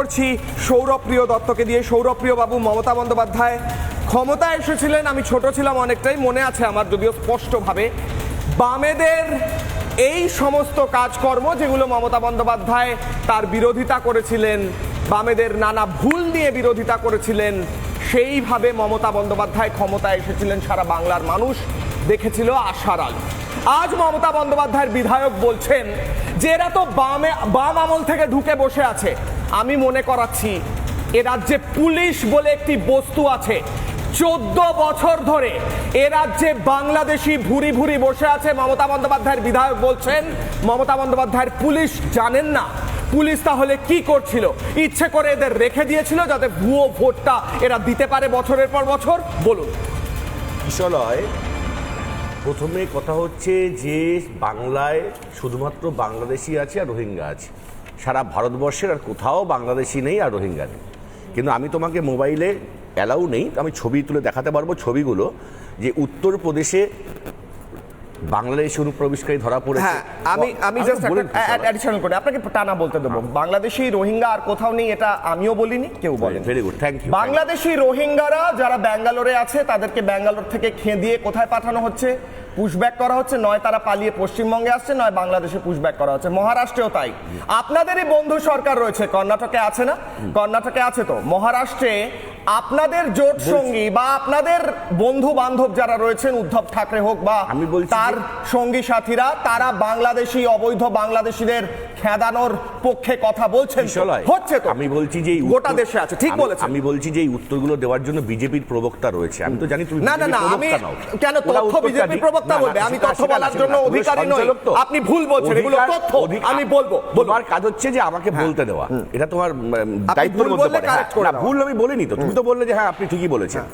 করছি সৌরপ্রিয় দত্তকে দিয়ে। সৌরপ্রিয় বাবু, মমতা বন্দ্যোপাধ্যায় ক্ষমতায় এসেছিলেন, আমি ছোট ছিলাম অনেকটাই, মনে আছে আমার, যদিও স্পষ্টভাবে। বামেদের এই সমস্ত কাজকর্ম যেগুলো মমতা বন্দ্যোপাধ্যায় তার বিরোধিতা করেছিলেন, বামেদের নানা ভুল নিয়ে বিরোধিতা করেছিলেন, সেইভাবে মমতা বন্দ্যোপাধ্যায় ক্ষমতায় এসেছিলেন। সারা বাংলার মানুষ দেখেছিল আশার আলো। আজ মমতা বন্দ্যোপাধ্যায়ের বিধায়ক বলছেন যে এরা তো বাম আমল থেকে ঢুকে বসে আছে। আমি মনে করাচ্ছি এ রাজ্যে পুলিশ বলে একটি বস্তু আছে। 14 বছর ধরে এ রাজ্যে বাংলাদেশি ভুরি ভুরি বসে আছে। মমতা বন্দ্যোপাধ্যায়ের বিধায়ক বলছেন মমতা বন্দ্যোপাধ্যায়ের পুলিশ জানেন না। পুলিশ তাহলে কি করছিল? ইচ্ছে করে এদের রেখে দিয়েছিল যাতে ভুয়ো ভোটটা এরা দিতে পারে বছরের পর বছর। বলুন। কিশলয়, প্রথমে কথা হচ্ছে যে বাংলায় শুধুমাত্র বাংলাদেশি আছে আর রোহিঙ্গা আছে। সারা ভারতবর্ষের আর কোথাও বাংলাদেশি নেই আর রোহিঙ্গা নেই। কিন্তু আমি তোমাকে মোবাইলে অ্যালাউ নেই, আমি ছবি তুলে দেখাতে পারবো ছবিগুলো, যে উত্তরপ্রদেশে বাংলাদেশি অনুপ্রবেশকারী ধরা পড়েছে। হ্যাঁ, আমি জাস্ট অ্যাডিশনাল করে আপনাকে টানা বলতে দেবো, বাংলাদেশি রোহিঙ্গা আর কোথাও নেই, এটা আমিও বলিনি, কেউ বলেনি। Very good, thank you. Bangladeshi রোহিঙ্গারা যারা ব্যাঙ্গালোরে আছে তাদেরকে ব্যাঙ্গালোর থেকে খেদিয়ে কোথায় পাঠানো হচ্ছে? পুশব্যাক করা হচ্ছে। নয় তারা পালিয়ে পশ্চিমবঙ্গে আসছে, নয় বাংলাদেশে পুশব্যাক করা হচ্ছে। মহারাষ্ট্রেও তাই। আপনাদেরই বন্ধু সরকার রয়েছে, কর্ণাটকে আছে না? কর্ণাটকে আছে তো। মহারাষ্ট্রে আপনাদের জোট সঙ্গী বা আপনাদের বন্ধু বান্ধব যারা রয়েছেন, উদ্ধব ঠাকরে হোক বা তার সঙ্গী সাথীরা, তারা বাংলাদেশি অবৈধ বাংলাদেশিদের খেদানোর পক্ষে কথা বলছেন। হচ্ছে তো। আমি বলছি যে গোটা দেশে আছে, ঠিক বলেছেন। আমি বলছি যে এই উত্তরগুলো দেওয়ার জন্য বিজেপির প্রবক্তা রয়েছে। আমি তো জানি তুমি না, আমি কেন তথ্য বিজেপির প্রবক্তা বলবে? আমি তথ্য বলার জন্য অধিকারী নই। আপনি ভুল বলছেন, এগুলো তথ্য আমি বলবো। তোমার কাজ হচ্ছে যে আমাকে বলতে দেওয়া, এটা তোমার দায়িত্বের মধ্যে পড়ে। না, ভুল আমি বলিনি তো, তুমি তো বললে যে হ্যাঁ আপনি ঠিকই বলেছেন।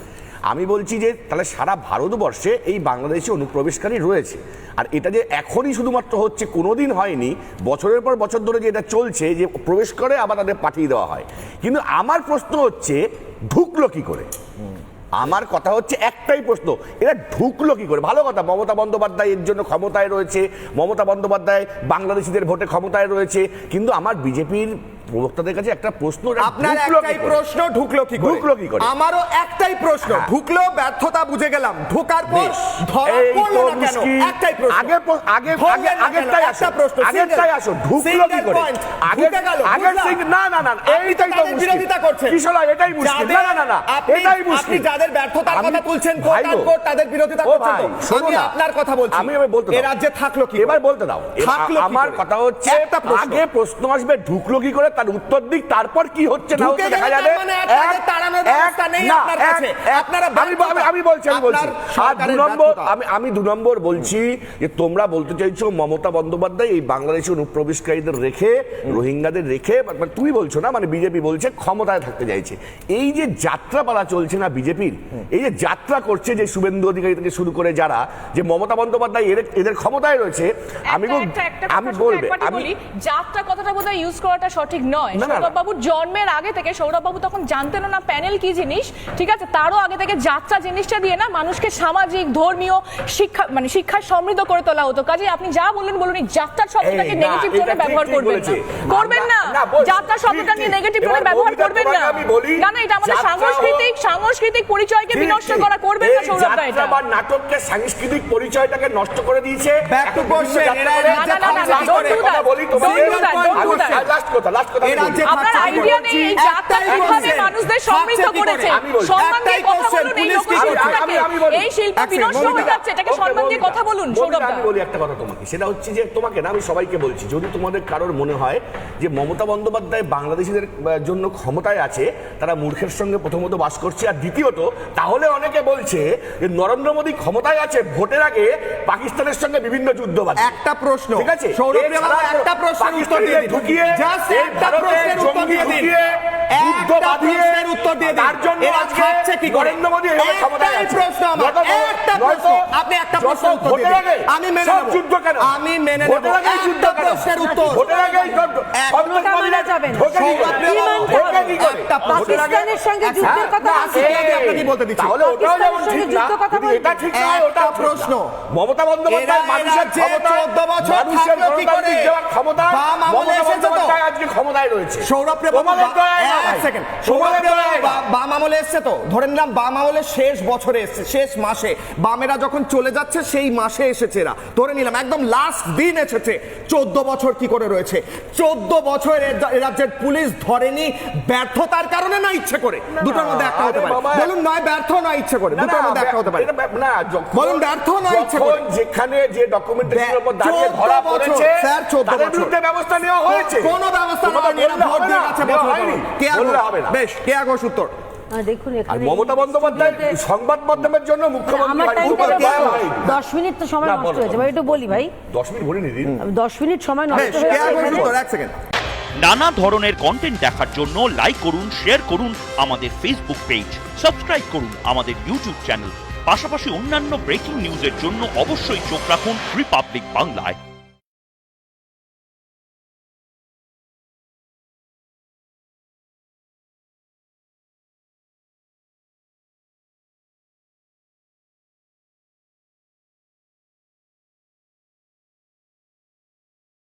আমি বলছি যে তাহলে সারা ভারতবর্ষে এই বাংলাদেশি অনুপ্রবেশকারী রয়েছে, আর এটা যে এখনই শুধুমাত্র হচ্ছে, কোনোদিন হয়নি, বছরের পর বছর ধরে যে এটা চলছে, যে প্রবেশ করে আবার তাদের পাঠিয়ে দেওয়া হয়। কিন্তু আমার প্রশ্ন হচ্ছে ঢুকলো কি করে? আমার কথা হচ্ছে একটাই প্রশ্ন, এরা ঢুকলো কি করে? ভালো কথা, মমতা বন্দ্যোপাধ্যায় এর জন্য ক্ষমতায় রয়েছে, মমতা বন্দ্যোপাধ্যায় বাংলাদেশিদের ভোটে ক্ষমতায় রয়েছে, কিন্তু আমার বিজেপির প্রবক্তাদের কাছে একটা প্রশ্ন, আপনার একটাই প্রশ্ন, ঢুকলো কি করে? ঢুকলো কি করে? আমারও একটাই প্রশ্ন, ঢুকলো, ব্যর্থতা বুঝে গেলাম, ঢোকার পর ধরা পড়লো না কেন? একটাই প্রশ্ন। আগেরটাই আসো, ঢুকলো কি করে? না, এইটাই তো বিরোধিতা করছেন কিশোর, এটাই মুশকিল। না, এটাই মুশকিল। আপনি যাদের ব্যর্থতার কথা তুলছেন, কোট তাদের বিরোধিতা করছেন। আমি আপনার কথা বলছি, আমি বলতে দাও, এই রাজ্যে থাকলো কি? এবার বলতে দাও। আমার কথা হচ্ছে আগে প্রশ্ন আসবে ঢুকলো কি করে, তার উত্তর দিক, তারপর কি হচ্ছে না হচ্ছে দেখা যাবে। আমি 2 নম্বর বলছি যে তোমরা বলতে চাইছো মমতা বন্দ্যোপাধ্যায় এই বাংলাদেশি অনুপ্রবেশকারীদের রেখে, রোহিঙ্গাদের রেখে, তুমি বলছো না, মানে বিজেপি বলছে ক্ষমতায় থাকতে চাইছে। এই যে যাত্রাপালা চলছে না বিজেপির, এই যে যাত্রা করছে, যে শুভেন্দু অধিকারী থেকে শুরু করে যারা, যে মমতা বন্দ্যোপাধ্যায় এদের ক্ষমতায় রয়েছে, আমি বলবে, আমি যাত্রা কথাটা বোধহয় ইউজ করাটা সঠিক নয়। সৌরভবাবুর জন্মের আগে থেকে সৌরভবাবু তখন জানতেন না প্যানেল কি জিনিস, ঠিক আছে? তারও আগে থেকে যাত্রা জিনিসটা দিয়ে না মানুষকে সামাজিক, ধর্মীয়, শিক্ষা, মানে শিক্ষার সমৃদ্ধ করে তোলা হতো। কাজে আপনি যা বললেন বলুন, যাত্রার শব্দটাকে নেগেটিভ টোনে ব্যবহার করবেন না। যাত্রা শব্দটা নিয়ে নেগেটিভ টোনে ব্যবহার করবেন না। না, এটা আমাদের সাংস্কৃতিক পরিচয়কে বিনষ্ট করা, করবেন না সৌরভদা। এটা আবার নাটককে সাংস্কৃতিক পরিচয়টাকে নষ্ট করে দিয়েছে। Back to question. লাস্ট কথা আপনার আইডিয়া নেই এই যাত্রা কিভাবে মানুষদের সমৃদ্ধ করেছে। সম্মান দিয়ে কথা বলুন, এই লোকশিল্পটাকে, এই শিল্প বিনষ্ট হয়ে যাচ্ছে, এটাকে সম্মান দিয়ে কথা বলুন। সৌরভদা, আমি বলি একটা কথা তোমাকে, সেটা হচ্ছে যে তোমাকে না, আমি সবাইকে বলছি, যদি তোমাদের কারোর মনে হয় যে মমতা বন্দ্যোপাধ্যায় বাংলাদেশিদের জন্য ক্ষমতায় আছে, তারা মূর্খের সঙ্গে প্রথমত বাস করছে, আর দ্বিতীয়ত তাহলে অনেকে বলছে যে নরেন্দ্র মোদী ক্ষমতায় আছে, ভোটের আগে পাকিস্তানের সঙ্গে বিভিন্ন যুদ্ধ বাজে। একটা প্রশ্ন, ঠিক আছে, একটা প্রশ্নের উত্তর দিয়ে দিন, ঢুকিয়ে জাস্ট একটা প্রশ্নের উত্তর দিয়ে দিন, যুদ্ধ বাঁধিয়ে উত্তর দিয়ে দিন। তার জন্য আজকে কি নরেন্দ্র মোদী এভাবে ক্ষমতায় আছে? প্রশ্ন আমার একটা প্রশ্ন, আপনি একটা প্রশ্ন উত্তর দিন, আমি মেনে নেব। যুদ্ধ কেন? আমি মেনে নেব। একটা প্রশ্নের উত্তর, ভোটের আগে যাবেন একটা পাকিস্তানের সঙ্গে যুদ্ধের কথা বলছি। আপনাকে বলতে দিচ্ছি। তাহলে ওটাও যেমন ঠিক না, যুদ্ধ কথা যদি বলছি। এটা ঠিক নয়, একটা ওটাও প্রশ্ন। মমতা বন্দ্যোপাধ্যায় মানুষের ক্ষমতায়, 14 বছর মানুষের থাকলো কি করে? গণতান্ত্রিক দেওয়ার ক্ষমতায় বাম আমলে মমতা এসেছে তো? বন্দ্যোপাধ্যায় আজকে ক্ষমতায় রয়েছে। সৌরভপ্রিয় তোমাদের দয়ায় না ভাই। তোমাদের দয়ায় না। বাম আমলে এসছে তো, ধরে নিলাম বাম আমলে শেষ বছরে এসছে, শেষ মাসে বামেরা যখন চলে যাচ্ছে সেই মাসে এসেছে এরা, ধরে নিলাম একদম লাস্ট দিন এসেছে। 14 বছর কি করে রয়েছে? 14 বছর এ রাজ্যের পুলিশ ধরেনি ব্যর্থতার কারণে, না ইচ্ছে করে? দুটোর মধ্যে একটা হতে পারে। বলুন নয় ব্যর্থ নয় ইচ্ছে করে, দুটোর মধ্যে একটা হতে পারে। না, বলুন ব্যর্থ নয় ইচ্ছে করে। যেখানে যে ডকুমেন্টেশনের উপর দাঁড়িয়ে 14 ধরা বছর, পড়েছে স্যার, 14 তাদের বছর। বিরুদ্ধে ব্যবস্থা নেওয়া হয়েছে। কোনো ব্যবস্থা নেওয়া হয়নি, এরা ভোট দিয়ে গেছে বছর ধরে। বললে হবে না। বেশ, কে ঘোষ উত্তর? দেখুন আর এখানে মমতা বন্দ্যোপাধ্যায় সংবাদ মাধ্যমের জন্য মুখ্যমন্ত্রী আমার বাড়ি টাইমটা উপর দেওয়া হয়নি। 10 মিনিট তো সময় না, নষ্ট বলো, হয়েছে বলো। ভাই, একটু বলি ভাই। 10 মিনিট বলিনি দিন। 10 মিনিট সময় নষ্ট বেশ, কে হয়েছে ঘোষ এখানে। উত্তর? এক সেকেন্ড। নানা ধরনের কন্টেন্ট দেখার জন্য লাইক করুন, শেয়ার করুন আমাদের ফেসবুক পেজ, সাবস্ক্রাইব করুন আমাদের ইউটিউব চ্যানেল। পাশাপাশি অন্যান্য ব্রেকিং নিউজের জন্য অবশ্যই চোখ রাখুন রিপাবলিক বাংলায়।